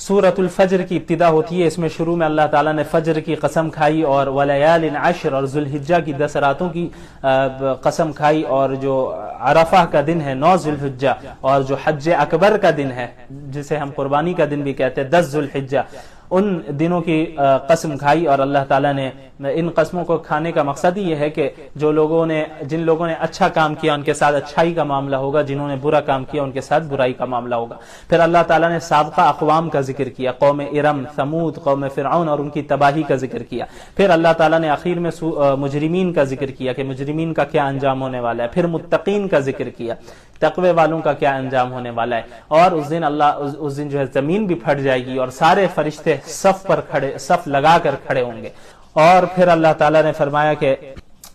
سورۃ الفجر کی ابتدا ہوتی ہے. اس میں شروع میں اللہ تعالیٰ نے فجر کی قسم کھائی اور ولیال عشر اور ذوالحجہ کی 10 راتوں کی قسم کھائی, اور جو عرفہ کا دن ہے 9 ذوالحجہ, اور جو حج اکبر کا دن ہے جسے ہم قربانی کا دن بھی کہتے ہیں 10 ذوالحجہ, ان دنوں کی قسم کھائی. اور اللہ تعالیٰ نے ان قسموں کو کھانے کا مقصد یہ ہے کہ جن لوگوں نے اچھا کام کیا ان کے ساتھ اچھائی کا معاملہ ہوگا, جنہوں نے برا کام کیا ان کے ساتھ برائی کا معاملہ ہوگا. پھر اللہ تعالیٰ نے سابقہ اقوام کا ذکر کیا, قوم ارم, ثمود, قوم فرعون اور ان کی تباہی کا ذکر کیا. پھر اللہ تعالیٰ نے آخر میں مجرمین کا ذکر کیا کہ مجرمین کا کیا انجام ہونے والا ہے. پھر متقین کا ذکر کیا, تقوی والوں کا کیا انجام ہونے والا ہے. اور اس دن جو ہے زمین بھی پھٹ جائے گی اور سارے فرشتے صف لگا کر کھڑے ہوں گے. اور پھر اللہ تعالیٰ نے فرمایا کہ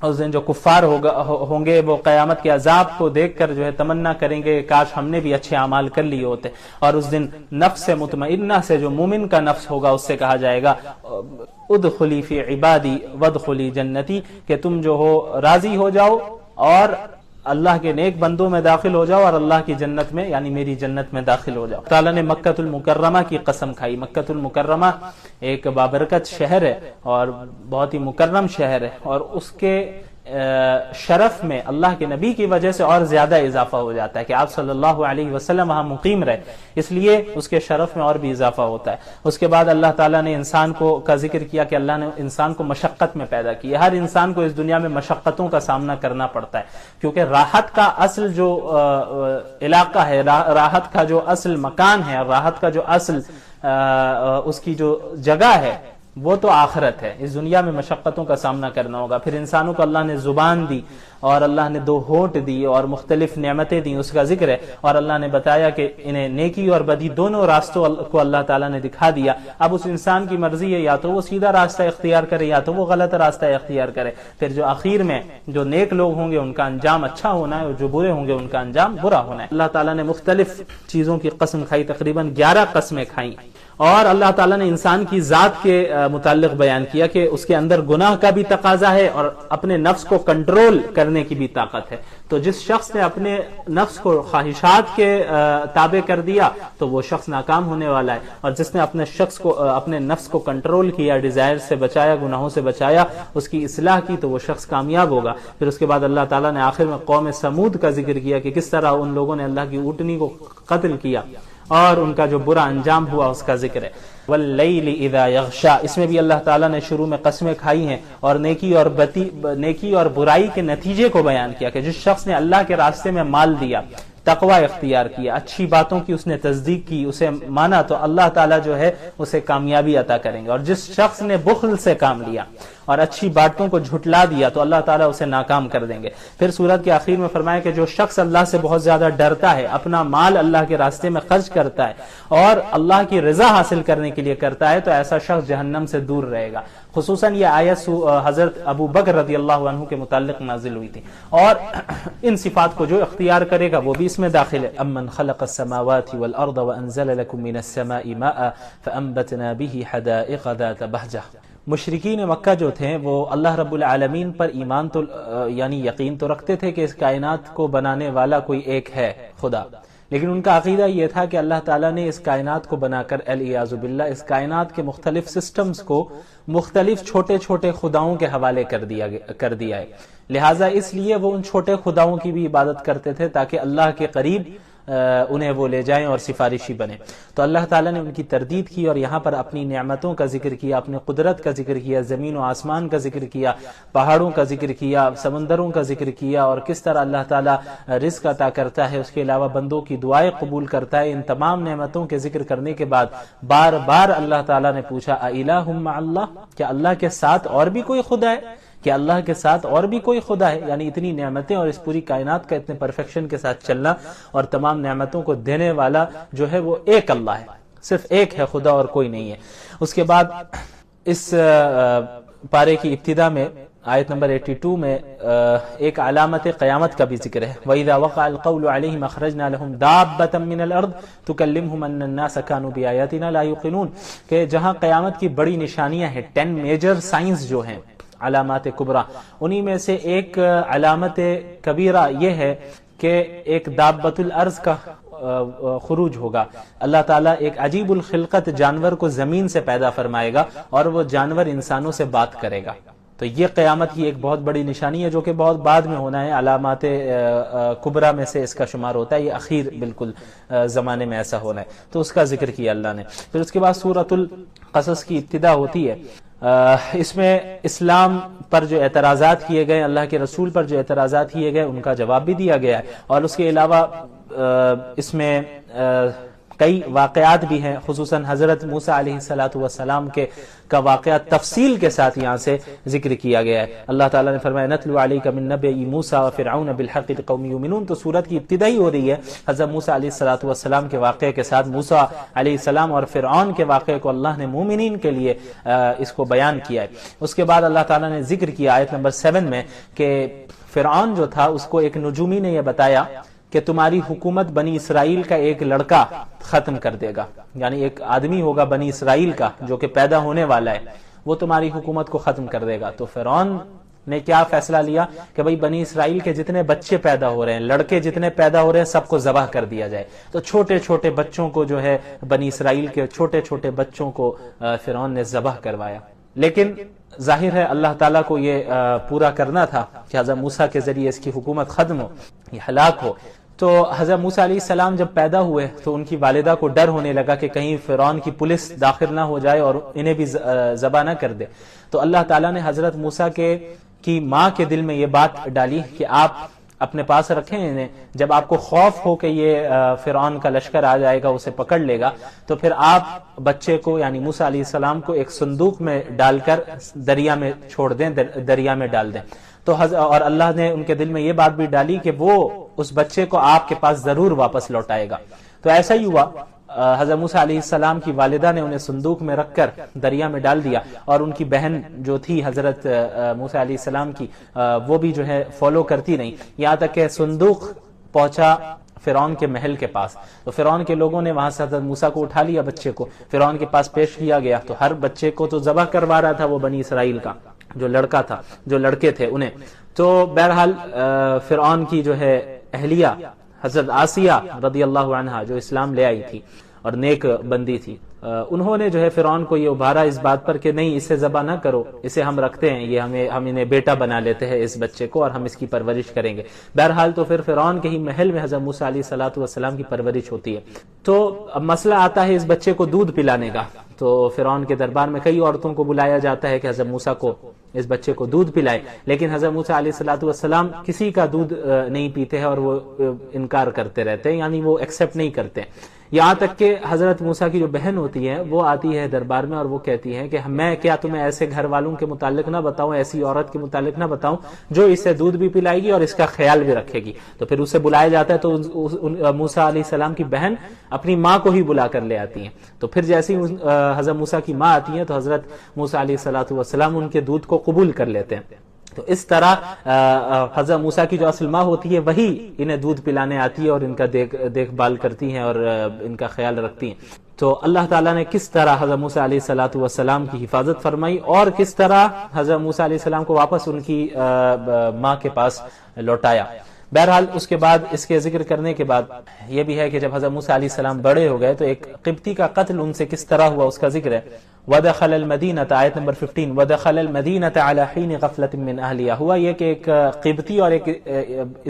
اس دن جو کفار ہوں گے وہ قیامت کے عذاب کو دیکھ کر جو ہے تمنا کریں گے کاش ہم نے بھی اچھے اعمال کر لیے ہوتے. اور اس دن نفس مطمئنہ سے, جو مومن کا نفس ہوگا, اس سے کہا جائے گا ادخلی فی عبادی وادخلی جنتی, کہ تم جو ہو راضی ہو جاؤ اور اللہ کے نیک بندوں میں داخل ہو جاؤ اور اللہ کی جنت میں یعنی میری جنت میں داخل ہو جاؤ. تعالیٰ نے مکۃ المکرمہ کی قسم کھائی. مکۃ المکرمہ ایک بابرکت شہر ہے اور بہت ہی مکرم شہر ہے, اور اس کے شرف میں اللہ کے نبی کی وجہ سے اور زیادہ اضافہ ہو جاتا ہے کہ آپ صلی اللہ علیہ وسلم وہاں مقیم رہے, اس لیے اس کے شرف میں اور بھی اضافہ ہوتا ہے. اس کے بعد اللہ تعالیٰ نے انسان کا ذکر کیا کہ اللہ نے انسان کو مشقت میں پیدا کیا. ہر انسان کو اس دنیا میں مشقتوں کا سامنا کرنا پڑتا ہے, کیونکہ راحت کا اصل جو علاقہ ہے, راحت کا جو اصل مکان ہے, اور راحت کا جو اصل اس کی جو جگہ ہے وہ تو آخرت ہے. اس دنیا میں مشقتوں کا سامنا کرنا ہوگا. پھر انسانوں کو اللہ نے زبان دی اور اللہ نے 2 ہونٹ دی اور مختلف نعمتیں دی, اس کا ذکر ہے. اور اللہ نے بتایا کہ انہیں نیکی اور بدی دونوں راستوں کو اللہ تعالیٰ نے دکھا دیا. اب اس انسان کی مرضی ہے یا تو وہ سیدھا راستہ اختیار کرے یا تو وہ غلط راستہ اختیار کرے. پھر جو آخر میں جو نیک لوگ ہوں گے ان کا انجام اچھا ہونا ہے, اور جو برے ہوں گے ان کا انجام برا ہونا ہے. اللہ تعالیٰ نے مختلف چیزوں کی قسم کھائی, تقریباً 11 قسمیں کھائیں. اور اللہ تعالیٰ نے انسان کی ذات کے متعلق بیان کیا کہ اس کے اندر گناہ کا بھی تقاضا ہے اور اپنے نفس کو کنٹرول کرنے کی بھی طاقت ہے. تو جس شخص نے اپنے نفس کو خواہشات کے تابع کر دیا تو وہ شخص ناکام ہونے والا ہے, اور جس نے اپنے نفس کو کنٹرول کیا, ڈیزائر سے بچایا, گناہوں سے بچایا, اس کی اصلاح کی, تو وہ شخص کامیاب ہوگا. پھر اس کے بعد اللہ تعالیٰ نے آخر میں قوم سمود کا ذکر کیا کہ کس طرح ان لوگوں نے اللہ کی اونٹنی کو قتل کیا اور ان کا جو برا انجام ہوا اس کا ذکر ہے. واللیل اذا یغشا, اس میں بھی اللہ تعالیٰ نے شروع میں قسمیں کھائی ہیں اور نیکی اور برائی کے نتیجے کو بیان کیا کہ جس شخص نے اللہ کے راستے میں مال دیا, تقوی اختیار کیا, اچھی باتوں کی اس نے تصدیق کی, اسے مانا, تو اللہ تعالیٰ جو ہے اسے کامیابی عطا کریں گے. اور جس شخص نے بخل سے کام لیا اور اچھی باتوں کو جھٹلا دیا تو اللہ تعالیٰ اسے ناکام کر دیں گے. پھر سورت کے آخر میں فرمایا کہ جو شخص اللہ سے بہت زیادہ ڈرتا ہے, اپنا مال اللہ کے راستے میں خرچ کرتا ہے اور اللہ کی رضا حاصل کرنے کے لیے کرتا ہے, تو ایسا شخص جہنم سے دور رہے گا. خصوصاً یہ آیت حضرت ابو بکر رضی اللہ عنہ کے متعلق نازل ہوئی تھی, اور ان صفات کو جو اختیار کرے گا وہ بھی اس میں داخل ہے. امن خلق السماوات والارض وانزل لكم من السماء ماء فانبتنا به حدائق ذات بهجة. مشرکین مکہ جو تھے وہ اللہ رب العالمین پر ایمان تو یعنی یقین تو رکھتے تھے کہ اس کائنات کو بنانے والا کوئی ایک ہے, خدا, لیکن ان کا عقیدہ یہ تھا کہ اللہ تعالیٰ نے اس کائنات کو بنا کر العیاذ باللہ اس کائنات کے مختلف سسٹمز کو مختلف چھوٹے چھوٹے خداؤں کے حوالے کر دیا ہے. لہٰذا اس لیے وہ ان چھوٹے خداؤں کی بھی عبادت کرتے تھے تاکہ اللہ کے قریب انہیں وہ لے جائیں اور سفارشی بنے. تو اللہ تعالیٰ نے ان کی تردید کی اور یہاں پر اپنی نعمتوں کا ذکر کیا, اپنی قدرت کا ذکر کیا, زمین و آسمان کا ذکر کیا, پہاڑوں کا ذکر کیا, سمندروں کا ذکر کیا, اور کس طرح اللہ تعالیٰ رزق عطا کرتا ہے, اس کے علاوہ بندوں کی دعائیں قبول کرتا ہے. ان تمام نعمتوں کے ذکر کرنے کے بعد بار بار اللہ تعالیٰ نے پوچھا اِلٰہٌ مع اللہ, کیا اللہ کے ساتھ اور بھی کوئی خدا ہے, کہ اللہ کے ساتھ اور بھی کوئی خدا ہے. یعنی اتنی نعمتیں اور اس پوری کائنات کا اتنے پرفیکشن کے ساتھ چلنا اور تمام نعمتوں کو دینے والا جو ہے وہ ایک اللہ ہے, صرف ایک ہے خدا اور کوئی نہیں ہے. اس کے بعد اس پارے کی ابتدا میں آیت نمبر 82 میں ایک علامت قیامت کا بھی ذکر ہے. وَإِذَا وَقَعَ الْقَوْلُ عَلَيْهِمْ أَخْرَجْنَا لَهُمْ دَابَّةً مِّنَ الْأَرْضِ تُكَلِّمُهُمْ أَنَّ النَّاسَ كَانُوا بِآيَاتِنَا لَا يُوقِنُونَ, کہ جہاں قیامت کی بڑی نشانیاں ہیں, 10 میجر سائنس جو ہیں, علامات کبرا, انہی میں سے ایک علامت کبیرہ یہ ہے کہ ایک دابۃ الارض کا خروج ہوگا. اللہ تعالیٰ ایک عجیب الخلقت جانور کو زمین سے پیدا فرمائے گا اور وہ جانور انسانوں سے بات کرے گا. تو یہ قیامت کی ایک بہت بڑی نشانی ہے جو کہ بہت بعد میں ہونا ہے، علامات کبریٰ میں سے اس کا شمار ہوتا ہے، یہ اخیر بالکل زمانے میں ایسا ہونا ہے. تو اس کا ذکر کیا اللہ نے. پھر اس کے بعد سورۃ القصص کی ابتدا ہوتی ہے. اس میں اسلام پر جو اعتراضات کیے گئے، اللہ کے رسول پر جو اعتراضات کیے گئے، ان کا جواب بھی دیا گیا ہے. اور اس کے علاوہ اس میں کئی واقعات بھی ہیں، خصوصاً حضرت موسیٰ علیہ السلام کے کا واقعہ تفصیل کے ساتھ یہاں سے ذکر کیا گیا ہے. اللہ تعالیٰ نے فرمایا نتلو علیک من نبأ موسیٰ وفرعون بالحق لقوم یؤمنون. تو سورت کی ابتدا ہی ہو رہی ہے حضرت موسیٰ علیہ السلام کے واقعے کے ساتھ. موسیٰ علیہ السلام اور فرعون کے واقعے کو اللہ نے مومنین کے لیے اس کو بیان کیا ہے. اس کے بعد اللہ تعالیٰ نے ذکر کیا آیت نمبر 7 میں کہ فرعون جو تھا اس کو ایک نجومی نے یہ بتایا کہ تمہاری حکومت بنی اسرائیل کا ایک لڑکا ختم کر دے گا، یعنی ایک آدمی ہوگا بنی اسرائیل کا جو کہ پیدا ہونے والا ہے، وہ تمہاری حکومت کو ختم کر دے گا. تو فرعون نے کیا فیصلہ لیا کہ بھئی بنی اسرائیل کے جتنے بچے پیدا ہو رہے ہیں، لڑکے جتنے پیدا ہو رہے ہیں، سب کو ذبح کر دیا جائے. تو چھوٹے چھوٹے بچوں کو جو ہے بنی اسرائیل کے چھوٹے چھوٹے بچوں کو فرعون نے ذبح کروایا. لیکن ظاہر ہے اللہ تعالیٰ کو یہ پورا کرنا تھا کہ حضرت موسیٰ کے ذریعے اس کی حکومت ختم ہو، یہ ہلاک ہو. تو حضرت موسیٰ علیہ السلام جب پیدا ہوئے تو ان کی والدہ کو ڈر ہونے لگا کہ کہیں فرعون کی پولیس داخل نہ ہو جائے اور انہیں بھی ذبح نہ کر دے. تو اللہ تعالیٰ نے حضرت موسیٰ کی ماں کے دل میں یہ بات ڈالی کہ آپ اپنے پاس رکھیں انہیں، جب آپ کو خوف ہو کہ یہ فرعون کا لشکر آ جائے گا، اسے پکڑ لے گا، تو پھر آپ بچے کو یعنی موسیٰ علیہ السلام کو ایک صندوق میں ڈال کر دریا میں چھوڑ دیں، دریا میں ڈال دیں. تو اور اللہ نے ان کے دل میں یہ بات بھی ڈالی کہ وہ اس بچے کو آپ کے پاس ضرور واپس لوٹائے گا. تو ایسا ہی ہوا. حضرت موسیٰ علیہ السلام کی والدہ نے انہیں صندوق میں رکھ کر دریا میں ڈال دیا، اور ان کی بہن جو تھی حضرت موسیٰ علیہ السلام کی، وہ بھی جو ہے فالو کرتی رہی، یہاں تک کہ صندوق پہنچا فرعون کے محل کے پاس. تو فرعون کے لوگوں نے وہاں سے حضرت موسیٰ کو اٹھا لیا، بچے کو فرعون کے پاس پیش کیا گیا. تو ہر بچے کو تو ذبح کروا رہا تھا وہ بنی اسرائیل کا جو لڑکا تھا، جو لڑکے تھے انہیں. تو بہرحال فرعون کی جو ہے اہلیہ حضرت آسیہ رضی اللہ عنہا جو اسلام لے آئی تھی اور نیک بندی تھی، انہوں نے جو ہے فرعون کو یہ ابھارا اس بات پر کہ نہیں اسے ذبح نہ کرو، اسے ہم رکھتے ہیں، یہ ہم انہیں بیٹا بنا لیتے ہیں اس بچے کو، اور ہم اس کی پرورش کریں گے. بہرحال تو پھر فرعون کے ہی محل میں حضرت موسیٰ علیہ السلام کی پرورش ہوتی ہے. تو اب مسئلہ آتا ہے اس بچے کو دودھ پلانے کا. تو فرعون کے دربار میں کئی عورتوں کو بلایا جاتا ہے کہ حضرت موسیٰ کو اس بچے کو دودھ پلائے، لیکن حضرت موسیٰ علیہ السلام کسی کا دودھ نہیں پیتے ہیں اور وہ انکار کرتے رہتے ہیں، یعنی وہ ایکسپٹ نہیں کرتے. یہاں تک کہ حضرت موسیٰ کی جو بہن ہوتی ہے وہ آتی ہے دربار میں اور وہ کہتی ہے کہ میں کیا تمہیں ایسے گھر والوں کے متعلق نہ بتاؤں، ایسی عورت کے متعلق نہ بتاؤں جو اسے دودھ بھی پلائے گی اور اس کا خیال بھی رکھے گی. تو پھر اسے بلایا جاتا ہے. تو موسیٰ علیہ السلام کی بہن اپنی ماں کو ہی بلا کر لے آتی ہیں. تو پھر جیسے ہی حضرت موسیٰ کی ماں آتی ہیں تو حضرت موسیٰ علیہ السلام ان کے دودھ کو قبول کر لیتے ہیں. تو اس طرح حضرت موسیٰ کی جو اصل ماں ہوتی ہے وہی انہیں دودھ پلانے آتی ہے اور ان کا دیکھ بھال کرتی ہیں اور ان کا خیال رکھتی ہیں. تو اللہ تعالیٰ نے کس طرح حضرت موسیٰ علیہ السلام کی حفاظت فرمائی اور کس طرح حضرت موسیٰ علیہ السلام کو واپس ان کی ماں کے پاس لوٹایا. بہرحال اس کے بعد اس کے ذکر کرنے کے بعد یہ بھی ہے کہ جب حضرت موسیٰ علیہ السلام بڑے ہو گئے تو ایک قبطی کا قتل ان سے کس طرح ہوا اس کا ذکر ہے. وَدَخَلَ الْمَدِينَةَ آیت نمبر 15 وَدَخَلَ الْمَدِينَةَ عَلَى حِينِ غَفْلَةٍ مِّنْ أَهْلِهَا. ہوا یہ کہ ایک قبطی اور ایک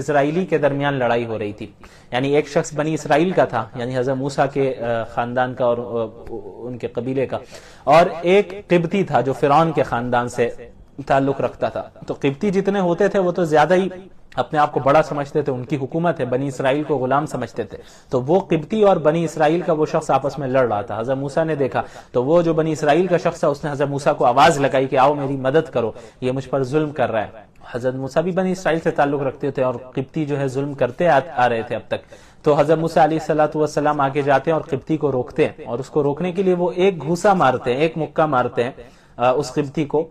اسرائیلی کے درمیان لڑائی ہو رہی تھی، یعنی ایک شخص بنی اسرائیل کا تھا یعنی حضرت موسیٰ کے خاندان کا اور ان کے قبیلے کا، اور ایک قبطی تھا جو فرعون کے خاندان سے تعلق رکھتا تھا. تو قبطی جتنے ہوتے تھے وہ تو زیادہ ہی اپنے آپ کو بڑا سمجھتے تھے، ان کی حکومت ہے، بنی اسرائیل کو غلام سمجھتے تھے. تو وہ قبطی اور بنی اسرائیل کا وہ شخص آپس میں لڑ رہا تھا. حضرت موسیٰ نے دیکھا تو وہ جو بنی اسرائیل کا شخص تھا اس نے حضرت موسیٰ کو آواز لگائی کہ آؤ میری مدد کرو، یہ مجھ پر ظلم کر رہا ہے. حضرت موسیٰ بھی بنی اسرائیل سے تعلق رکھتے تھے اور قبطی جو ہے ظلم کرتے آ رہے تھے اب تک. تو حضرت موسیٰ علیہ السلام آگے جاتے ہیں اور قبطی کو روکتے ہیں، اور اس کو روکنے کے لیے وہ ایک گھوسا مارتے ہیں، ایک مکہ مارتے ہیں اس قبطی کو.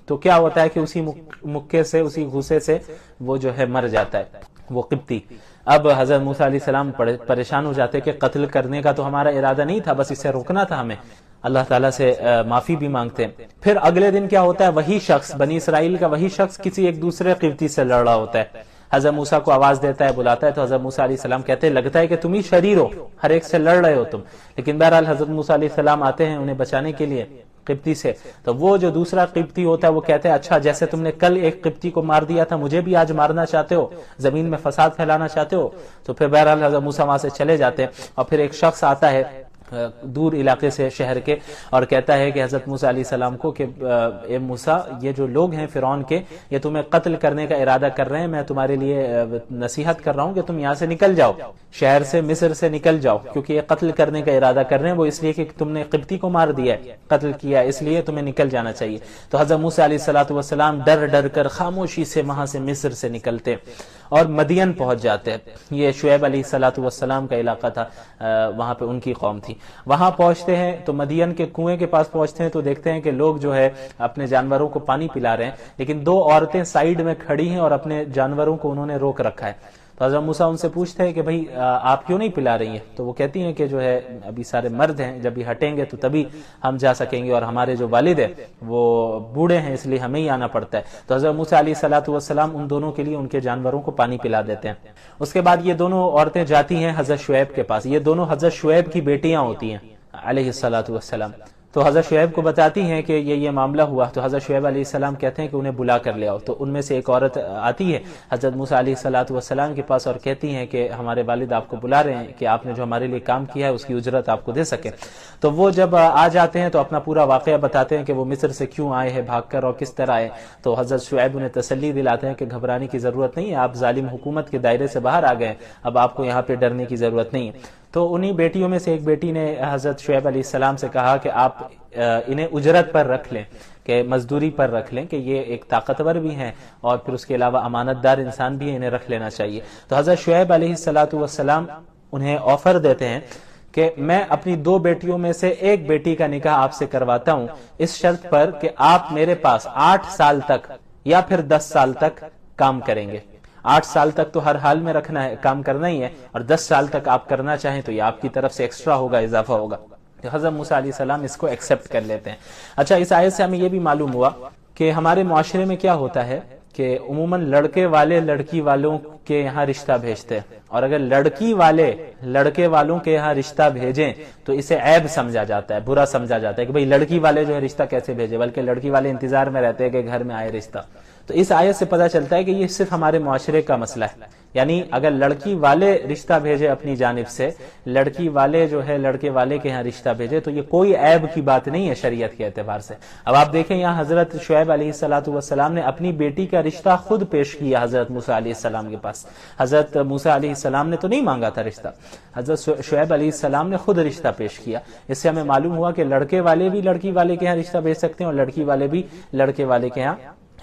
تو کیا ہوتا ہے کہ اسی مکے سے، اسی گھوسے سے وہ جو ہے مر جاتا ہے وہ قبطی. اب حضرت موسیٰ علیہ السلام پریشان ہو جاتے کہ قتل کرنے کا تو ہمارا ارادہ نہیں تھا، بس اسے روکنا تھا ہمیں. اللہ تعالیٰ سے معافی بھی مانگتے ہیں. پھر اگلے دن کیا ہوتا ہے، وہی شخص بنی اسرائیل کا وہی شخص کسی ایک دوسرے قبطی سے لڑ رہا ہوتا ہے. حضرت موسیٰ کو آواز دیتا ہے، بلاتا ہے، تو حضرت موسیٰ علیہ السلام کہتے ہیں لگتا ہے کہ تم ہی شریر ہو، ہر ایک سے لڑ رہے ہو تم. لیکن بہرحال حضرت موسیٰ علیہ السلام آتے ہیں انہیں بچانے کے لیے قبطی سے. تو وہ جو دوسرا قبطی ہوتا ہے وہ کہتے ہیں اچھا جیسے تم نے کل ایک قبطی کو مار دیا تھا مجھے بھی آج مارنا چاہتے ہو، زمین میں فساد پھیلانا چاہتے ہو. تو پھر بہرحال حضرت موسیٰ وہاں سے چلے جاتے ہیں. اور پھر ایک شخص آتا ہے دور علاقے سے شہر کے اور کہتا ہے کہ حضرت موسیٰ علیہ السلام کو کہ اے موسیٰ یہ جو لوگ ہیں فرعون کے یہ تمہیں قتل کرنے کا ارادہ کر رہے ہیں، میں تمہارے لیے نصیحت کر رہا ہوں کہ تم یہاں سے نکل جاؤ، شہر سے مصر سے نکل جاؤ، کیونکہ یہ قتل کرنے کا ارادہ کر رہے ہیں وہ اس لیے کہ تم نے قبطی کو مار دیا ہے، قتل کیا، اس لیے تمہیں نکل جانا چاہیے. تو حضرت موسیٰ علیہ السلام ڈر ڈر کر خاموشی سے وہاں سے مصر سے نکلتے اور مدین پہنچ جاتے. یہ شعیب علیہ السلام کا علاقہ تھا، وہاں پہ ان کی قوم تھی. وہاں پہنچتے ہیں تو مدین کے کنویں کے پاس پہنچتے ہیں تو دیکھتے ہیں کہ لوگ جو ہے اپنے جانوروں کو پانی پلا رہے ہیں، لیکن دو عورتیں سائیڈ میں کھڑی ہیں اور اپنے جانوروں کو انہوں نے روک رکھا ہے. تو حضرت موسیٰ ان سے پوچھتے ہیں کہ بھئی آپ کیوں نہیں پلا رہی ہیں؟ تو وہ کہتی ہیں کہ جو ہے ابھی سارے مرد ہیں، جب یہ ہٹیں گے تو تبھی ہم جا سکیں گے، اور ہمارے جو والد ہیں وہ بوڑھے ہیں اس لیے ہمیں ہی آنا پڑتا ہے. تو حضرت موسیٰ علیہ السلام ان دونوں کے لیے ان کے جانوروں کو پانی پلا دیتے ہیں. اس کے بعد یہ دونوں عورتیں جاتی ہیں حضرت شعیب کے پاس. یہ دونوں حضرت شعیب کی بیٹیاں ہوتی ہیں علیہ السلام. تو حضرت شعیب کو بتاتی ہیں کہ یہ معاملہ ہوا. تو حضرت شعیب علیہ السلام کہتے ہیں کہ انہیں بلا کر لے آؤ. تو ان میں سے ایک عورت آتی ہے حضرت موسیٰ علیہ السلام کے پاس اور کہتی ہیں کہ ہمارے والد آپ کو بلا رہے ہیں کہ آپ نے جو ہمارے لیے کام کیا ہے اس کی اجرت آپ کو دے سکیں. تو وہ جب آ جاتے ہیں تو اپنا پورا واقعہ بتاتے ہیں کہ وہ مصر سے کیوں آئے ہیں بھاگ کر اور کس طرح آئے. تو حضرت شعیب انہیں تسلی دلاتے ہیں کہ گھبرانے کی ضرورت نہیں ہے، آپ ظالم حکومت کے دائرے سے باہر آ گئے، اب آپ کو یہاں پہ ڈرنے کی ضرورت نہیں ہے. تو انہی بیٹیوں میں سے ایک بیٹی نے حضرت شعیب علیہ السلام سے کہا کہ آپ انہیں اجرت پر رکھ لیں، کہ مزدوری پر رکھ لیں، کہ یہ ایک طاقتور بھی ہیں اور پھر اس کے علاوہ امانت دار انسان بھی ہیں، انہیں رکھ لینا چاہیے. تو حضرت شعیب علیہ السلام انہیں آفر دیتے ہیں کہ میں اپنی دو بیٹیوں میں سے ایک بیٹی کا نکاح آپ سے کرواتا ہوں اس شرط پر کہ آپ میرے پاس 8 سال تک یا پھر 10 سال تک کام کریں گے. 8 سال تک تو ہر حال میں رکھنا ہے، کام کرنا ہی ہے، اور 10 سال تک آپ کرنا چاہیں تو یہ آپ کی طرف سے ایکسٹرا ہوگا، اضافہ ہوگا. تو حضرت موسیٰ علیہ السلام اس کو ایکسپٹ کر لیتے ہیں. اچھا اس آیت سے ہمیں یہ بھی معلوم ہوا کہ ہمارے معاشرے میں کیا ہوتا ہے کہ عموماً لڑکے والے لڑکی والوں کے یہاں رشتہ بھیجتے ہیں، اور اگر لڑکی والے لڑکے والوں کے یہاں رشتہ بھیجیں تو اسے عیب سمجھا جاتا ہے، برا سمجھا جاتا ہے کہ بھئی لڑکی والے جو ہے رشتہ کیسے بھیجے، بلکہ لڑکی والے انتظار میں رہتے ہیں کہ گھر میں آئے رشتہ. تو اس آیت سے پتہ چلتا ہے کہ یہ صرف ہمارے معاشرے کا مسئلہ ہے. یعنی اگر لڑکی والے رشتہ بھیجے اپنی جانب سے، لڑکی والے جو ہے لڑکے والے کے ہاں رشتہ بھیجے، تو یہ کوئی عیب کی بات نہیں ہے شریعت کے اعتبار سے. اب آپ دیکھیں یہاں حضرت شعیب علیہ السلام نے اپنی بیٹی کا رشتہ خود پیش کیا حضرت موسیٰ علیہ السلام کے پاس. حضرت موسیٰ علیہ السلام نے تو نہیں مانگا تھا رشتہ، حضرت شعیب علیہ السلام نے خود رشتہ پیش کیا. اس سے ہمیں معلوم ہوا کہ لڑکے والے بھی لڑکی والے کے ہاں رشتہ بھیج سکتے ہیں اور لڑکی والے بھی لڑکے والے کے ہاں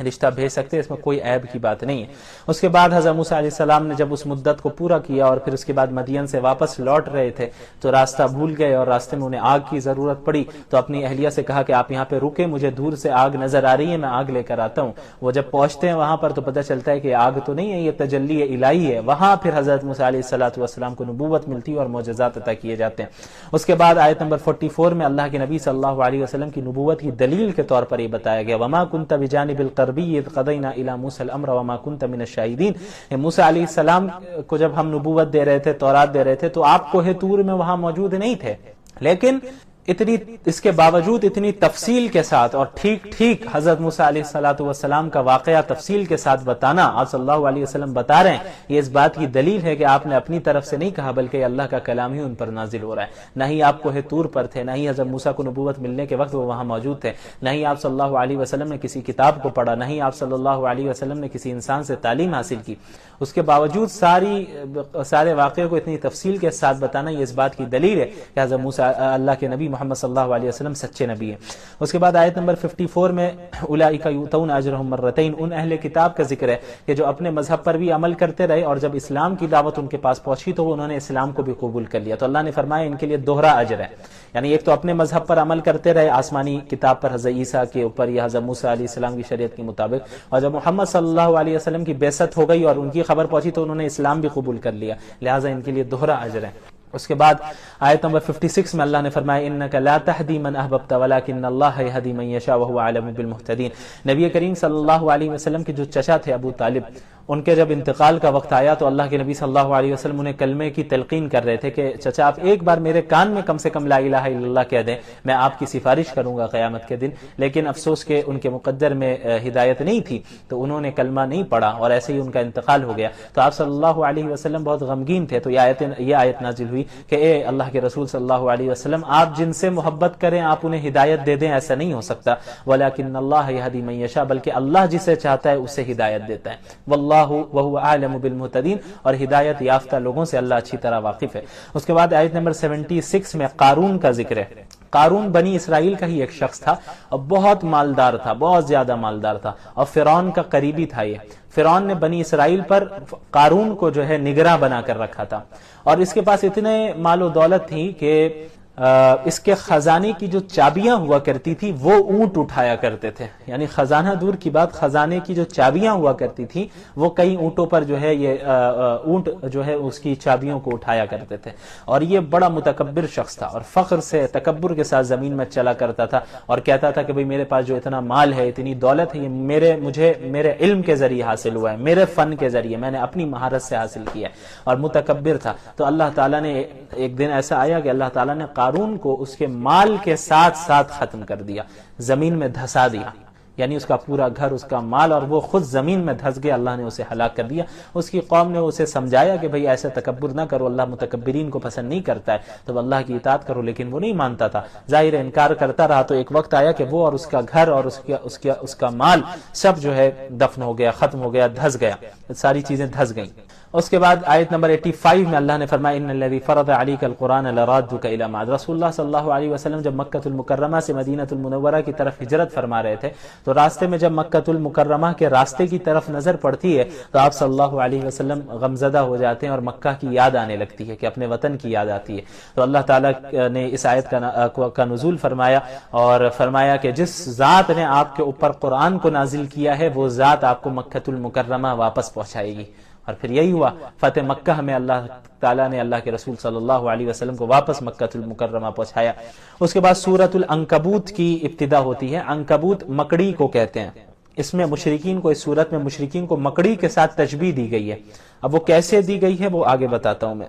رشتہ بھیج سکتے ہیں، اس میں کوئی عیب کی بات نہیں ہے. اس کے بعد حضرت موسیٰ علیہ السلام نے جب اس مدت کو پورا کیا اور پھر اس کے بعد مدین سے واپس لوٹ رہے تھے تو راستہ بھول گئے اور راستے میں انہیں آگ کی ضرورت پڑی. تو اپنی اہلیہ سے کہا کہ آپ یہاں پہ رکے، مجھے دور سے آگ نظر آ رہی ہے، میں آگ لے کر آتا ہوں. وہ جب پہنچتے ہیں وہاں پر تو پتہ چلتا ہے کہ آگ تو نہیں ہے، یہ تجلی الہی ہے. وہاں پھر حضرت موسیٰ علیہ السلام کو نبوت ملتی اور معجزات عطا کیے جاتے ہیں. اس کے بعد آیت نمبر 44 میں اللہ کے نبی صلی اللہ علیہ وسلم کی نبوت کی دلیل کے طور پر یہ بتایا گیا وما كنت بجانب الغربی اذ قضینا الى موسى الامر وما كنت من الشاہدین. موسیٰ علیہ السلام کو جب ہم نبوت دے رہے تھے، تورات دے رہے تھے، تو آپ کوہ طور میں وہاں موجود نہیں تھے، لیکن اس کے باوجود اتنی تفصیل کے ساتھ اور ٹھیک حضرت موسیٰ علیہ السلام کا واقعہ تفصیل کے ساتھ بتانا، آپ صلی اللہ علیہ وسلم بتا رہے ہیں، یہ اس بات کی دلیل ہے کہ آپ نے اپنی طرف سے نہیں کہا بلکہ اللہ کا کلام ہی ان پر نازل ہو رہا ہے. نہ ہی آپ کوہ طور پر تھے، نہ ہی حضرت موسیٰ کو نبوت ملنے کے وقت وہ وہاں موجود تھے، نہ ہی آپ صلی اللہ علیہ وسلم نے کسی کتاب کو پڑھا، نہ ہی آپ صلی اللہ علیہ وسلم نے کسی انسان سے تعلیم حاصل کی. اس کے باوجود سارے واقعے کو اتنی تفصیل کے ساتھ بتانا یہ اس بات کی دلیل ہے کہ حضرت موسیٰ اللہ کے نبی محمد صلی اللہ علیہ وسلم سچے نبی ہیں. اس کے بعد آیت نمبر 54 میں اولئک یؤتون اجرهم مرتين، ان اہل کتاب کا ذکر ہے کہ جو اپنے مذہب پر بھی عمل کرتے رہے اور جب اسلام کی دعوت ان کے پاس پہنچی تو انہوں نے اسلام کو بھی قبول کر لیا. تو اللہ نے فرمایا ان کے لیے دوہرا اجر ہے. یعنی ایک تو اپنے مذہب پر عمل کرتے رہے آسمانی کتاب پر حضرت عیسیٰ کے اوپر یا حضرت موسیٰ علیہ السلام کی شریعت کے مطابق، اور جب محمد صلی اللہ علیہ وسلم کی بعثت ہو گئی اور ان کی خبر پہنچی تو انہوں نے اسلام بھی قبول کر لیا، لہٰذا ان کے لیے دوہرا اجر ہے. اس کے بعد آیت نمبر 56 میں اللہ نے فرمایا انک لا تہدی من احببت ولکن اللہ یہدی من یشاء وہو اعلم بالمہتدین۔ نبی کریم صلی اللہ علیہ وسلم کے جو چچا تھے ابو طالب، ان کے جب انتقال کا وقت آیا تو اللہ کے نبی صلی اللہ علیہ وسلم انہیں کلمے کی تلقین کر رہے تھے کہ چچا آپ ایک بار میرے کان میں کم سے کم لا الہ الا اللہ کہہ دیں، میں آپ کی سفارش کروں گا قیامت کے دن۔ لیکن افسوس کہ ان کے مقدر میں ہدایت نہیں تھی تو انہوں نے کلمہ نہیں پڑھا اور ایسے ہی ان کا انتقال ہو گیا۔ تو آپ صلی اللہ علیہ وسلم بہت غمگین تھے، تو یہ آیت نازل ہوئی کہ اے اللہ کے رسول صلی اللہ علیہ وسلم، آپ جن سے محبت کریں آپ انہیں ہدایت دے دیں، ایسا نہیں ہو سکتا۔ ولیکن اللہ یہدی من یشاء، بلکہ اللہ جسے چاہتا ہے اسے ہدایت دیتا ہے۔ واللہ وہو اعلم بالمہتدین، اور ہدایت یافتہ لوگوں سے اللہ اچھی طرح واقف ہے۔ اس کے بعد آیت نمبر 76 میں قارون کا ذکر ہے۔ قارون بنی اسرائیل کا ہی ایک شخص تھا اور بہت مالدار تھا، بہت زیادہ مالدار تھا، اور فرعون کا قریبی تھا۔ یہ فرعون نے بنی اسرائیل پر قارون کو جو ہے نگراں بنا کر رکھا تھا، اور اس کے پاس اتنے مال و دولت تھی کہ اس کے خزانے کی جو چابیاں ہوا کرتی تھی وہ اونٹ اٹھایا کرتے تھے، یعنی خزانہ دور کی بات، خزانے کی جو چابیاں ہوا کرتی تھی وہ کئی اونٹوں پر جو ہے یہ اونٹ جو ہے اس کی چابیوں کو اٹھایا کرتے تھے۔ اور یہ بڑا متکبر شخص تھا اور فخر سے تکبر کے ساتھ زمین میں چلا کرتا تھا اور کہتا تھا کہ بھئی میرے پاس جو اتنا مال ہے، اتنی دولت ہے، یہ مجھے میرے علم کے ذریعے حاصل ہوا ہے، میرے فن کے ذریعے، میں نے اپنی مہارت سے حاصل کیا ہے، اور متکبر تھا۔ تو اللہ تعالیٰ نے ایک دن ایسا آیا کہ اللہ تعالیٰ نے قارون کو اس کے مال کے ساتھ ساتھ ختم کر دیا، زمین میں دھسا دیا، یعنی اس کا پورا گھر، اس کا مال، اور وہ خود زمین میں دھس گیا، اللہ نے اسے ہلاک کر دیا۔ اس کی قوم نے اسے سمجھایا کہ بھئی ایسے تکبر نہ کرو، اللہ متکبرین کو پسند نہیں کرتا ہے، تو اللہ کی اطاعت کرو، لیکن وہ نہیں مانتا تھا، ظاہر انکار کرتا رہا۔ تو ایک وقت آیا کہ وہ اور اس کا گھر اور اس کا مال سب جو ہے دفن ہو گیا، ختم ہو گیا، دھس گیا، ساری چیزیں دھس گئیں۔ اس کے بعد آیت نمبر 85 میں اللہ نے فرمایا ان الذی فرض علیک القرآن لرادک الی معاد۔ رسول اللہ صلی اللہ علیہ وسلم جب مکہ المکرمہ سے مدینہ المنورہ کی طرف ہجرت فرما رہے تھے تو راستے میں جب مکہ المکرمہ کے راستے کی طرف نظر پڑتی ہے تو آپ صلی اللہ علیہ وسلم غمزدہ ہو جاتے ہیں اور مکہ کی یاد آنے لگتی ہے کہ اپنے وطن کی یاد آتی ہے۔ تو اللہ تعالیٰ نے اس آیت کا نزول فرمایا اور فرمایا کہ جس ذات نے آپ کے اوپر قرآن کو نازل کیا ہے وہ ذات آپ کو مکہ المکرمہ واپس پہنچائے گی۔ اور پھر یہی ہوا، فتح مکہ میں اللہ تعالیٰ نے اللہ کے رسول صلی اللہ علیہ وسلم کو واپس مکہ المکرمہ پہنچایا۔ اس کے بعد سورۃ العنکبوت کی ابتدا ہوتی ہے۔ عنکبوت مکڑی کو کہتے ہیں، اس میں مشرکین کو، اس سورت میں مشرکین کو مکڑی کے ساتھ تشبیہ دی گئی ہے۔ اب وہ کیسے دی گئی ہے وہ آگے بتاتا ہوں میں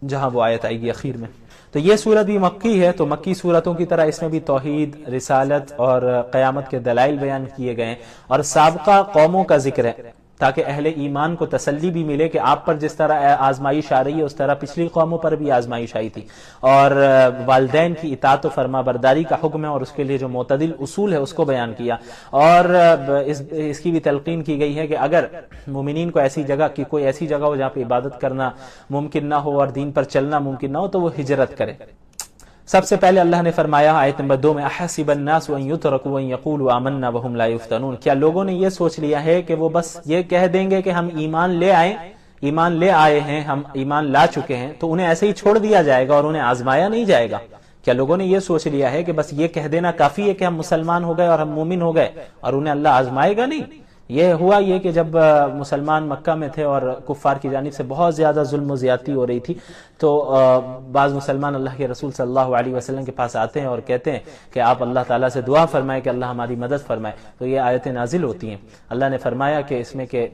جہاں وہ آیت آئے گی اخیر میں۔ تو یہ سورت بھی مکی ہے، تو مکی سورتوں کی طرح اس میں بھی توحید، رسالت اور قیامت کے دلائل بیان کیے گئے ہیں، اور سابقہ قوموں کا ذکر ہے تاکہ اہل ایمان کو تسلی بھی ملے کہ آپ پر جس طرح آزمائش آ رہی ہے اس طرح پچھلی قوموں پر بھی آزمائش آئی تھی، اور والدین کی اطاعت و فرما برداری کا حکم ہے اور اس کے لیے جو معتدل اصول ہے اس کو بیان کیا، اور اس کی بھی تلقین کی گئی ہے کہ اگر مومنین کو ایسی جگہ کی کوئی ایسی جگہ ہو جہاں پہ عبادت کرنا ممکن نہ ہو اور دین پر چلنا ممکن نہ ہو تو وہ ہجرت کرے۔ سب سے پہلے اللہ نے فرمایا آیت نمبر 2 میں احسب الناس ان يتركوا ان يقولوا آمنا وهم لا يفتنون، کیا لوگوں نے یہ سوچ لیا ہے کہ وہ بس یہ کہہ دیں گے کہ ہم ایمان لے آئے ہیں، ہم ایمان لا چکے ہیں، تو انہیں ایسے ہی چھوڑ دیا جائے گا اور انہیں آزمایا نہیں جائے گا؟ کیا لوگوں نے یہ سوچ لیا ہے کہ بس یہ کہہ دینا کافی ہے کہ ہم مسلمان ہو گئے اور ہم مومن ہو گئے اور انہیں اللہ آزمائے گا نہیں؟ یہ ہوا یہ کہ جب مسلمان مکہ میں تھے اور کفار کی جانب سے بہت زیادہ ظلم و زیادتی ہو رہی تھی تو بعض مسلمان اللہ کے رسول صلی اللہ علیہ وسلم کے پاس آتے ہیں اور کہتے ہیں کہ آپ اللہ تعالیٰ سے دعا فرمائے کہ اللہ ہماری مدد فرمائے، تو یہ آیتیں نازل ہوتی ہیں۔ اللہ نے فرمایا کہ اس میں کہ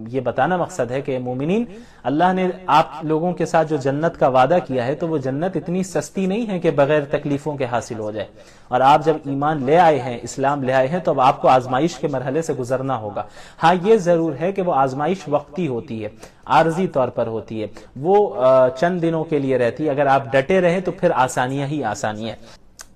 یہ بتانا مقصد ہے کہ مومنین، اللہ نے آپ لوگوں کے ساتھ جو جنت کا وعدہ کیا ہے تو وہ جنت اتنی سستی نہیں ہے کہ بغیر تکلیفوں کے حاصل ہو جائے، اور آپ جب ایمان لے آئے ہیں، اسلام لے آئے ہیں، تو اب آپ کو آزمائش کے مرحلے سے گزرنا ہوگا۔ ہاں یہ ضرور ہے کہ وہ آزمائش وقتی ہوتی ہے، عارضی طور پر ہوتی ہے، وہ چند دنوں کے لیے رہتی ہے، اگر آپ ڈٹے رہیں تو پھر آسانیاں ہی آسانیاں۔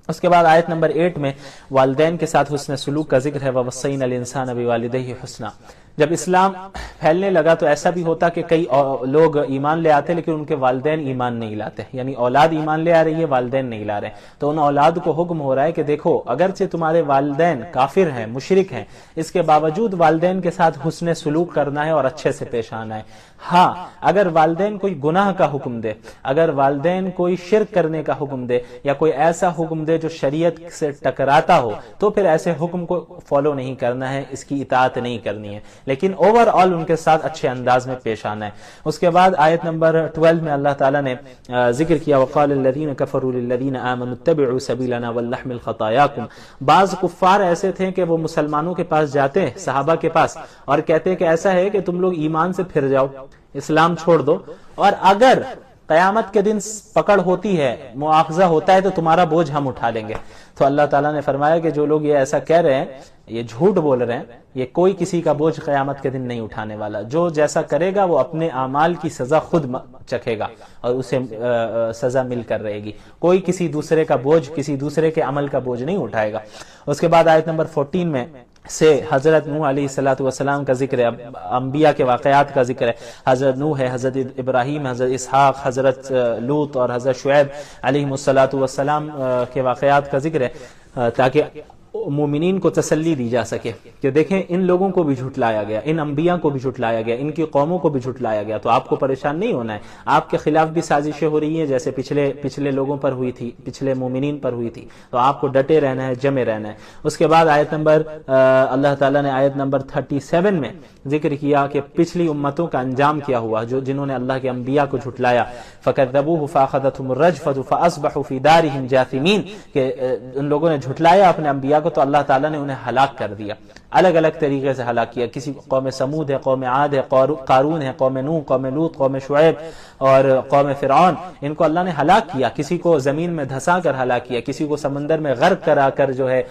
اس کے بعد آیت نمبر 8 میں والدین کے ساتھ حسن سلوک کا ذکر ہے، وَوَصَّيْنَا الْإِنسَانَ بِوَالِدَيْهِ حُسْنًا۔ جب اسلام پھیلنے لگا تو ایسا بھی ہوتا کہ کئی لوگ ایمان لے آتے لیکن ان کے والدین ایمان نہیں لاتے، یعنی اولاد ایمان لے آ رہی ہے، والدین نہیں لا رہے، تو ان اولاد کو حکم ہو رہا ہے کہ دیکھو اگرچہ تمہارے والدین کافر ہیں، مشرک ہیں، اس کے باوجود والدین کے ساتھ حسن سلوک کرنا ہے اور اچھے سے پیش آنا ہے۔ ہاں اگر والدین کوئی گناہ کا حکم دے، اگر والدین کوئی شرک کرنے کا حکم دے یا کوئی ایسا حکم دے جو شریعت سے ٹکراتا ہو تو پھر ایسے حکم کو فالو نہیں کرنا ہے، اس کی اطاعت نہیں کرنی ہے۔ لیکن اوور آل ان کے ساتھ اچھے انداز میں پیش آنا ہے۔ اس کے بعد آیت نمبر 12 میں اللہ تعالیٰ نے ذکر کیا وقال الذین کفروا للذین آمنوا اتبعوا سبیلنا ولنحمل خطایاکم۔ بعض کفار ایسے تھے کہ وہ مسلمانوں کے پاس جاتے صحابہ کے پاس اور کہتے کہ ایسا ہے کہ تم لوگ ایمان سے پھر جاؤ، اسلام چھوڑ دو، اور اگر قیامت کے دن پکڑ ہوتی ہے، مواخذہ ہوتا ہے، تو تمہارا بوجھ ہم اٹھا لیں گے۔ تو اللہ تعالیٰ نے فرمایا کہ جو لوگ یہ ایسا کہہ رہے ہیں یہ جھوٹ بول رہے ہیں، یہ کوئی کسی کا بوجھ قیامت کے دن نہیں اٹھانے والا۔ جو جیسا کرے گا وہ اپنے اعمال کی سزا خود چکھے گا اور اسے سزا مل کر رہے گی، کوئی کسی دوسرے کا بوجھ، کسی دوسرے کے عمل کا بوجھ نہیں اٹھائے گا۔ اس کے بعد آیت نمبر 14 میں سے حضرت نوح علیہ السلام کا ذکر ہے، انبیاء کے واقعات کا ذکر ہے۔ حضرت نوح ہے، حضرت ابراہیم، حضرت اسحاق، حضرت لوط اور حضرت شعیب علیہ السلام کے واقعات کا ذکر ہے، تاکہ مومنین کو تسلی دی جا سکے کہ دیکھیں ان لوگوں کو بھی جھٹلایا گیا، ان انبیاء کو بھی جھٹلایا گیا، ان کی قوموں کو بھی جھٹلایا گیا، تو آپ کو پریشان نہیں ہونا ہے۔ آپ کے خلاف بھی سازشیں ہو رہی ہیں جیسے پچھلے لوگوں پر ہوئی تھی، پچھلے مومنین پر ہوئی تھی، تو آپ کو ڈٹے رہنا ہے، جمے رہنا ہے۔ اس کے بعد آیت نمبر اللہ تعالیٰ نے آیت نمبر 37 میں ذکر کیا کہ پچھلی امتوں کا انجام کیا ہوا، جنہوں نے اللہ کے انبیاء کو جھٹلایا، فَكَذَّبُوهُ فَأَخَذَتْهُمُ الرَّجْفَةُ فَأَصْبَحُوا فِي دَارِهِمْ جَاثِمِينَ، کہ ان لوگوں نے جھٹلایا اپنے انبیاء کو تو اللہ تعالیٰ نے انہیں ہلاک کر دیا، الگ الگ طریقے سے ہلاک کیا۔ کسی قوم سمود ہے، قوم عاد ہے، قارون ہے، قوم نوح، قوم لوط، قوم شعیب اور قوم فرعون، ان کو اللہ نے ہلاک کیا۔ کسی کو زمین میں دھسا کر ہلاک کیا، کسی کو سمندر میں غرق کرا کر جو ہے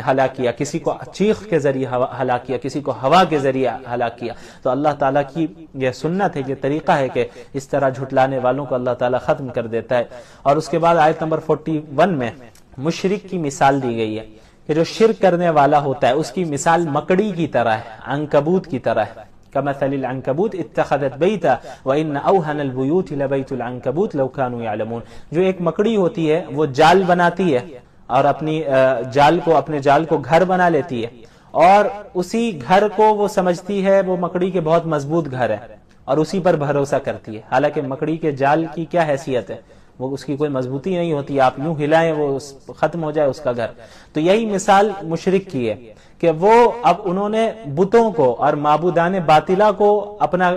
ہلاک کیا، کسی کو چیخ کے ذریعے ہلاک کیا، کسی کو ہوا کے ذریعے ہلاک کیا۔ تو اللہ تعالیٰ کی یہ سنت ہے، یہ طریقہ ہے کہ اس طرح جھٹلانے والوں کو اللہ تعالیٰ ختم کر دیتا ہے۔ اور اس کے بعد آیت نمبر 41 میں مشرک کی مثال دی گئی ہے کہ جو شرک کرنے والا ہوتا ہے اس کی مثال مکڑی کی طرح ہے، عنکبوت کی طرح ہے۔ کمثل العنکبوت اتخذت بیتا وان اوہن البیوت لبیت العنکبوت لو کانوا یعلمون۔ جو ایک مکڑی ہوتی ہے وہ جال بناتی ہے اور اپنے جال کو گھر بنا لیتی ہے، اور اسی گھر کو وہ سمجھتی ہے وہ مکڑی کے بہت مضبوط گھر ہے اور اسی پر بھروسہ کرتی ہے، حالانکہ مکڑی کے جال کی کیا حیثیت ہے، وہ اس کی کوئی مضبوطی نہیں ہوتی، آپ یوں ہلائیں وہ ختم ہو جائے اس کا گھر۔ تو یہی مثال مشرک کی ہے کہ وہ اب انہوں نے بتوں کو اور معبودان باطلہ کو اپنا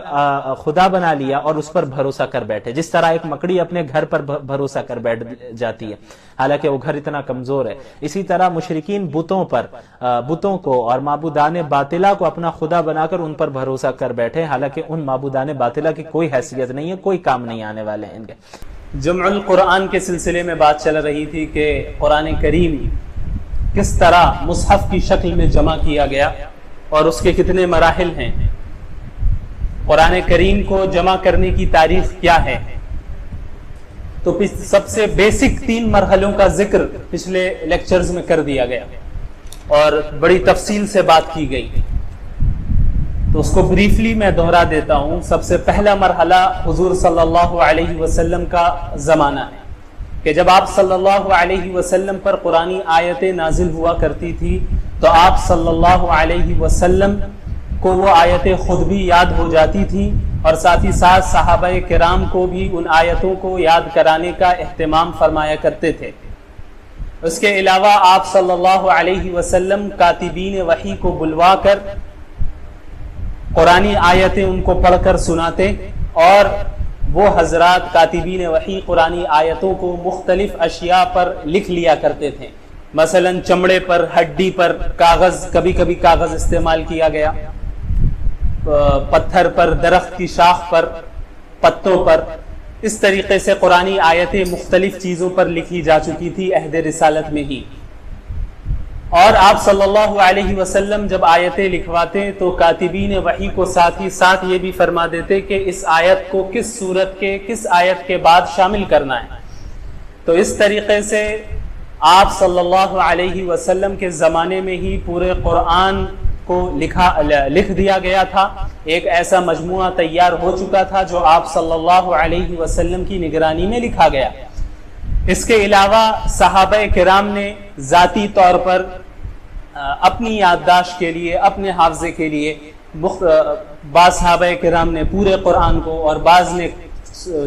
خدا بنا لیا اور اس پر بھروسہ کر بیٹھے، جس طرح ایک مکڑی اپنے گھر پر بھروسہ کر بیٹھ جاتی ہے حالانکہ وہ گھر اتنا کمزور ہے، اسی طرح مشرکین بتوں کو اور معبودان باطلہ کو اپنا خدا بنا کر ان پر بھروسہ کر بیٹھے، حالانکہ ان معبودان باطلہ کی کوئی حیثیت نہیں ہے، کوئی کام نہیں آنے والے ہیں ان کے۔ جمع القرآن کے سلسلے میں بات چل رہی تھی کہ قرآن کریم کس طرح مصحف کی شکل میں جمع کیا گیا اور اس کے کتنے مراحل ہیں، قرآن کریم کو جمع کرنے کی تاریخ کیا ہے۔ تو سب سے بیسک 3 مرحلوں کا ذکر پچھلے لیکچرز میں کر دیا گیا اور بڑی تفصیل سے بات کی گئی، تو اس کو بریفلی میں دہرا دیتا ہوں۔ سب سے پہلا مرحلہ حضور صلی اللہ علیہ وسلم کا زمانہ ہے کہ جب آپ صلی اللہ علیہ وسلم پر قرآنی آیتیں نازل ہوا کرتی تھی تو آپ صلی اللہ علیہ وسلم کو وہ آیتیں خود بھی یاد ہو جاتی تھیں اور ساتھ ہی ساتھ صحابہ کرام کو بھی ان آیتوں کو یاد کرانے کا اہتمام فرمایا کرتے تھے۔ اس کے علاوہ آپ صلی اللہ علیہ وسلم کاتبین وحی کو بلوا کر قرآنی آیتیں ان کو پڑھ کر سناتے، اور وہ حضرات کاتبین وحی قرآنی آیتوں کو مختلف اشیاء پر لکھ لیا کرتے تھے، مثلا چمڑے پر، ہڈی پر، کاغذ، کبھی کبھی کاغذ استعمال کیا گیا، پتھر پر، درخت کی شاخ پر، پتوں پر۔ اس طریقے سے قرآنی آیتیں مختلف چیزوں پر لکھی جا چکی تھی عہد رسالت میں ہی۔ اور آپ صلی اللہ علیہ وسلم جب آیتیں لکھواتے تو کاتبین وحی کو ساتھ ہی ساتھ یہ بھی فرما دیتے کہ اس آیت کو کس سورت کے کس آیت کے بعد شامل کرنا ہے۔ تو اس طریقے سے آپ صلی اللہ علیہ وسلم کے زمانے میں ہی پورے قرآن کو لکھ دیا گیا تھا، ایک ایسا مجموعہ تیار ہو چکا تھا جو آپ صلی اللہ علیہ وسلم کی نگرانی میں لکھا گیا۔ اس کے علاوہ صحابہ کرام نے ذاتی طور پر اپنی یادداشت کے لیے، اپنے حافظے کے لیے، بعض صحابہ کرام نے پورے قرآن کو اور بعض نے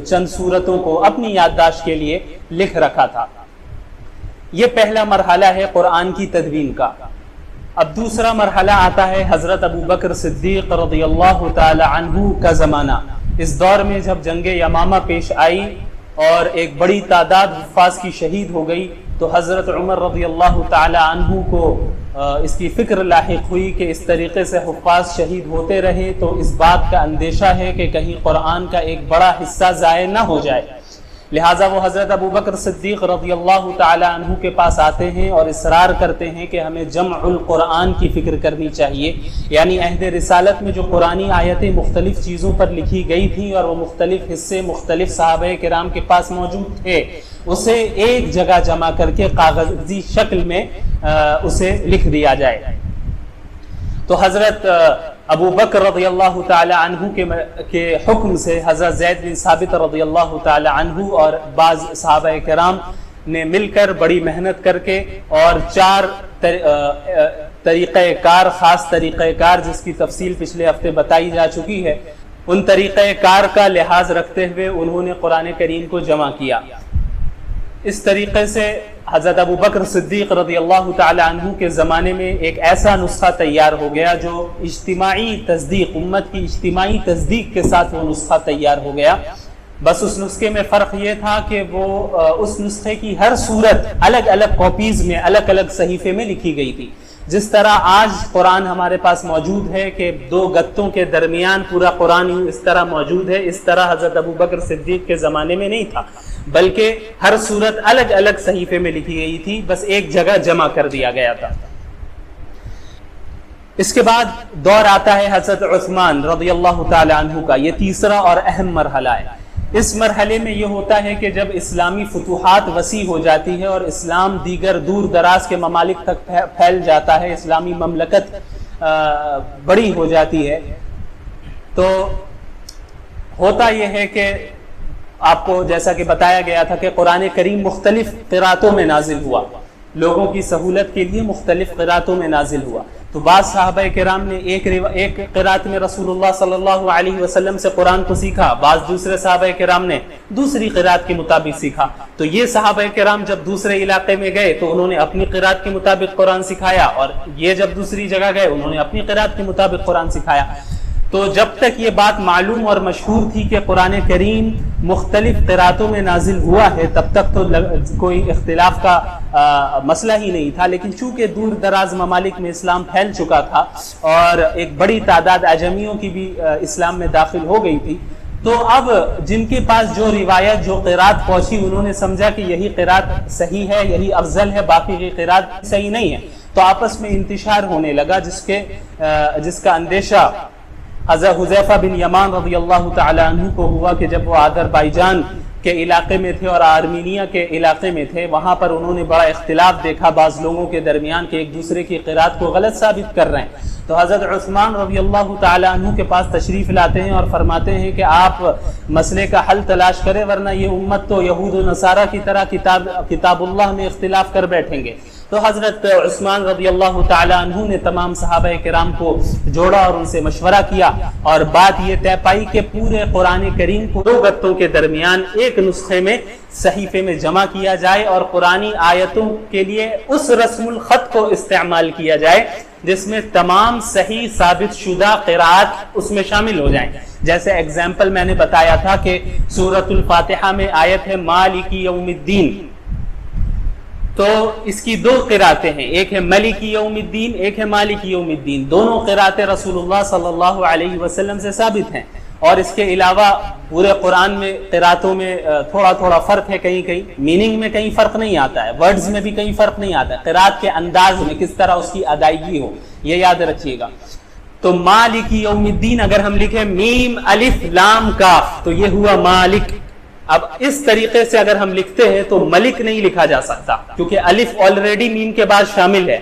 چند سورتوں کو اپنی یادداشت کے لیے لکھ رکھا تھا۔ یہ پہلا مرحلہ ہے قرآن کی تدوین کا۔ اب دوسرا مرحلہ آتا ہے حضرت ابو بکر صدیق رضی اللہ تعالی عنہ کا زمانہ۔ اس دور میں جب جنگ یمامہ پیش آئی اور ایک بڑی تعداد حفاظ کی شہید ہو گئی تو حضرت عمر رضی اللہ تعالی عنہ کو اس کی فکر لاحق ہوئی کہ اس طریقے سے حفاظ شہید ہوتے رہے تو اس بات کا اندیشہ ہے کہ کہیں قرآن کا ایک بڑا حصہ ضائع نہ ہو جائے، لہٰذا وہ حضرت ابو بکر صدیق رضی اللہ تعالی عنہ کے پاس آتے ہیں اور اصرار کرتے ہیں کہ ہمیں جمع القرآن کی فکر کرنی چاہیے، یعنی عہد رسالت میں جو قرآنی آیتیں مختلف چیزوں پر لکھی گئی تھیں اور وہ مختلف حصے مختلف صحابہ کرام کے پاس موجود تھے، اسے ایک جگہ جمع کر کے کاغذی شکل میں اسے لکھ دیا جائے۔ تو حضرت ابو بکر رضی اللہ تعالی عنہ کے حکم سے حضرت زید بن ثابت رضی اللہ تعالی عنہ اور بعض صحابہ کرام نے مل کر بڑی محنت کر کے اور 4 طریقہ کار، خاص طریقہ کار جس کی تفصیل پچھلے ہفتے بتائی جا چکی ہے، ان طریقہ کار کا لحاظ رکھتے ہوئے انہوں نے قرآن کریم کو جمع کیا۔ اس طریقے سے حضرت ابو بکر صدیق رضی اللہ تعالی عنہ کے زمانے میں ایک ایسا نسخہ تیار ہو گیا جو اجتماعی تصدیق، امت کی اجتماعی تصدیق کے ساتھ وہ نسخہ تیار ہو گیا۔ بس اس نسخے میں فرق یہ تھا کہ وہ اس نسخے کی ہر صورت الگ الگ کاپیز میں الگ الگ صحیفے میں لکھی گئی تھی۔ جس طرح آج قرآن ہمارے پاس موجود ہے کہ 2 گتوں کے درمیان پورا قرآن اس طرح موجود ہے، اس طرح حضرت ابو بکر صدیق کے زمانے میں نہیں تھا، بلکہ ہر صورت الگ الگ صحیفے میں لکھی گئی تھی، بس ایک جگہ جمع کر دیا گیا تھا۔ اس کے بعد دور آتا ہے حضرت عثمان رضی اللہ تعالی عنہ کا، یہ تیسرا اور اہم مرحلہ ہے۔ اس مرحلے میں یہ ہوتا ہے کہ جب اسلامی فتوحات وسیع ہو جاتی ہے اور اسلام دیگر دور دراز کے ممالک تک پھیل جاتا ہے، اسلامی مملکت بڑی ہو جاتی ہے، تو ہوتا یہ ہے کہ آپ کو جیسا کہ بتایا گیا تھا کہ قرآن کریم مختلف قراتوں میں نازل ہوا، لوگوں کی سہولت کے لیے مختلف قراتوں میں نازل ہوا۔ تو بعض صحابہ کرام نے ایک قرات میں رسول اللہ صلی اللہ علیہ وسلم سے قرآن کو سیکھا، بعض دوسرے صحابہ کرام نے دوسری قرات کے مطابق سیکھا۔ تو یہ صحابہ کرام جب دوسرے علاقے میں گئے تو انہوں نے اپنی قرات کے مطابق قرآن سکھایا، اور یہ جب دوسری جگہ گئے انہوں نے اپنی قرات کے مطابق قرآن سکھایا۔ تو جب تک یہ بات معلوم اور مشہور تھی کہ قرآن کریم مختلف قراتوں میں نازل ہوا ہے تب تک تو کوئی اختلاف کا مسئلہ ہی نہیں تھا، لیکن چونکہ دور دراز ممالک میں اسلام پھیل چکا تھا اور ایک بڑی تعداد اعجمیوں کی بھی اسلام میں داخل ہو گئی تھی، تو اب جن کے پاس جو روایت جو قرات پہنچی انہوں نے سمجھا کہ یہی قرات صحیح ہے، یہی افضل ہے، باقی کی قرات صحیح نہیں ہے، تو آپس میں انتشار ہونے لگا، جس کا اندیشہ حضرت حذیفہ بن یمان رضی اللہ تعالی عنہ کو ہوا کہ جب وہ آذربائیجان کے علاقے میں تھے اور آرمینیا کے علاقے میں تھے، وہاں پر انہوں نے بڑا اختلاف دیکھا بعض لوگوں کے درمیان کہ ایک دوسرے کی قرات کو غلط ثابت کر رہے ہیں۔ تو حضرت عثمان رضی اللہ تعالی عنہ کے پاس تشریف لاتے ہیں اور فرماتے ہیں کہ آپ مسئلے کا حل تلاش کریں، ورنہ یہ امت تو یہود و نصارہ کی طرح کتاب اللہ میں اختلاف کر بیٹھیں گے۔ تو حضرت عثمان رضی اللہ تعالی عنہ نے تمام صحابہ کرام کو جوڑا اور ان سے مشورہ کیا، اور بات یہ طے پائی کہ پورے قرآن کریم کو 2 گتوں کے درمیان ایک نسخے میں صحیفے میں جمع کیا جائے اور قرآنی آیتوں کے لیے اس رسم الخط کو استعمال کیا جائے جس میں تمام صحیح ثابت شدہ قرات اس میں شامل ہو جائیں۔ جیسے ایگزامپل میں نے بتایا تھا کہ سورۃ الفاتحہ میں آیت ہے مالک یوم الدین، تو اس کی 2 قراتیں ہیں، ایک ہے ملک یوم الدین، ایک ہے مالک یوم الدین، دونوں قراتیں رسول اللہ صلی اللہ علیہ وسلم سے ثابت ہیں۔ اور اس کے علاوہ پورے قرآن میں قراتوں میں تھوڑا فرق ہے، کہیں میننگ میں کہیں فرق نہیں آتا ہے، ورڈز میں بھی کہیں فرق نہیں آتا ہے، قرات کے انداز میں کس طرح اس کی ادائیگی ہو، یہ یاد رکھیے گا۔ تو مالک یوم الدین اگر ہم لکھیں میم الف لام کاف تو یہ ہوا مالک۔ اب اس طریقے سے اگر ہم لکھتے ہیں تو ملک نہیں لکھا جا سکتا کیونکہ الف آلریڈی میم کے بعد شامل ہے،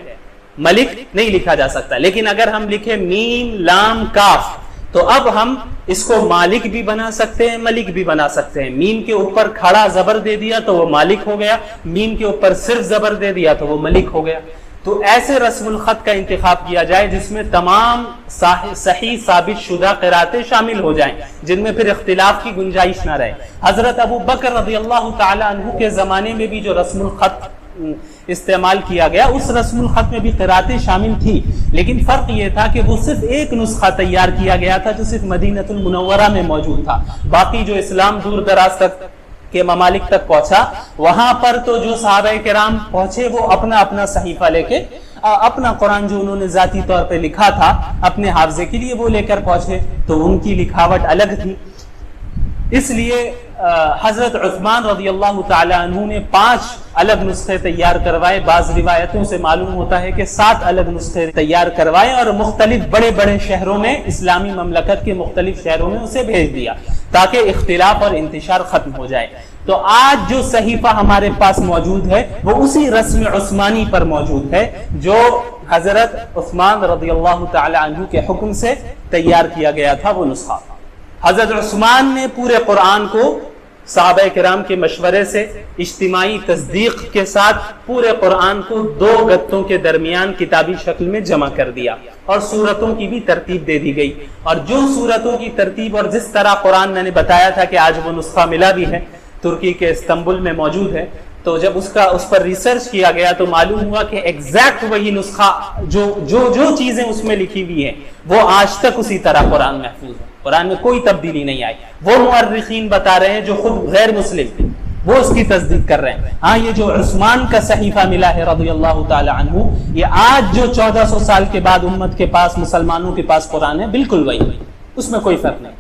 ملک نہیں لکھا جا سکتا۔ لیکن اگر ہم لکھیں میم لام کاف تو اب ہم اس کو مالک بھی بنا سکتے ہیں، ملک بھی بنا سکتے ہیں۔ میم کے اوپر کھڑا زبر دے دیا تو وہ مالک ہو گیا، میم کے اوپر صرف زبر دے دیا تو وہ ملک ہو گیا۔ تو ایسے رسم الخط کا انتخاب کیا جائے جس میں تمام صحیح ثابت شدہ قراتیں شامل ہو جائیں، جن میں پھر اختلاف کی گنجائش نہ رہے۔ حضرت ابو بکر رضی اللہ تعالی عنہ کے زمانے میں بھی جو رسم الخط استعمال کیا گیا۔ اس رسم الخط میں بھی قراتیں شامل تھی، لیکن فرق یہ تھا کہ وہ صرف ایک نسخہ تیار کیا گیا تھا جو صرف مدینہ المنورہ میں موجود تھا۔ باقی جو اسلام دور دراز تک کے ممالک تک پہنچا، وہاں پر تو جو صحابہ کرام پہنچے وہ اپنا اپنا صحیفہ لے کے، اپنا قرآن جو انہوں نے ذاتی طور پہ لکھا تھا اپنے حافظے کے لیے وہ لے کر پہنچے، تو ان کی لکھاوٹ الگ تھی۔ اس لیے حضرت عثمان رضی اللہ تعالی عنہ نے 5 الگ نسخے تیار کروائے۔ بعض روایتوں سے معلوم ہوتا ہے کہ 7 الگ نسخے تیار کروائے اور مختلف بڑے بڑے شہروں میں، اسلامی مملکت کے مختلف شہروں میں اسے بھیج دیا تاکہ اختلاف اور انتشار ختم ہو جائے۔ تو آج جو صحیفہ ہمارے پاس موجود ہے وہ اسی رسم عثمانی پر موجود ہے جو حضرت عثمان رضی اللہ تعالی عنہ کے حکم سے تیار کیا گیا تھا وہ نسخہ۔ حضرت عثمان نے پورے قرآن کو صحابہ کرام کے مشورے سے اجتماعی تصدیق کے ساتھ پورے قرآن کو 2 گتوں کے درمیان کتابی شکل میں جمع کر دیا اور سورتوں کی بھی ترتیب دے دی گئی۔ اور جو سورتوں کی ترتیب اور جس طرح قرآن میں نے بتایا تھا کہ آج وہ نسخہ ملا بھی ہے، ترکی کے استنبول میں موجود ہے، تو جب اس پر ریسرچ کیا گیا تو معلوم ہوا کہ ایگزیکٹ وہی نسخہ جو چیزیں اس میں لکھی ہوئی ہیں وہ آج تک اسی طرح قرآن محفوظ ہے، قرآن میں کوئی تبدیلی نہیں آئی۔ وہ مؤرخین بتا رہے ہیں جو خود غیر مسلم وہ اس کی تصدیق کر رہے ہیں۔ ہاں یہ جو عثمان کا صحیفہ ملا ہے رضی اللہ تعالی عنہ، یہ آج جو 1400 سال کے بعد امت کے پاس، مسلمانوں کے پاس قرآن ہے، بالکل وہی، اس میں کوئی فرق نہیں۔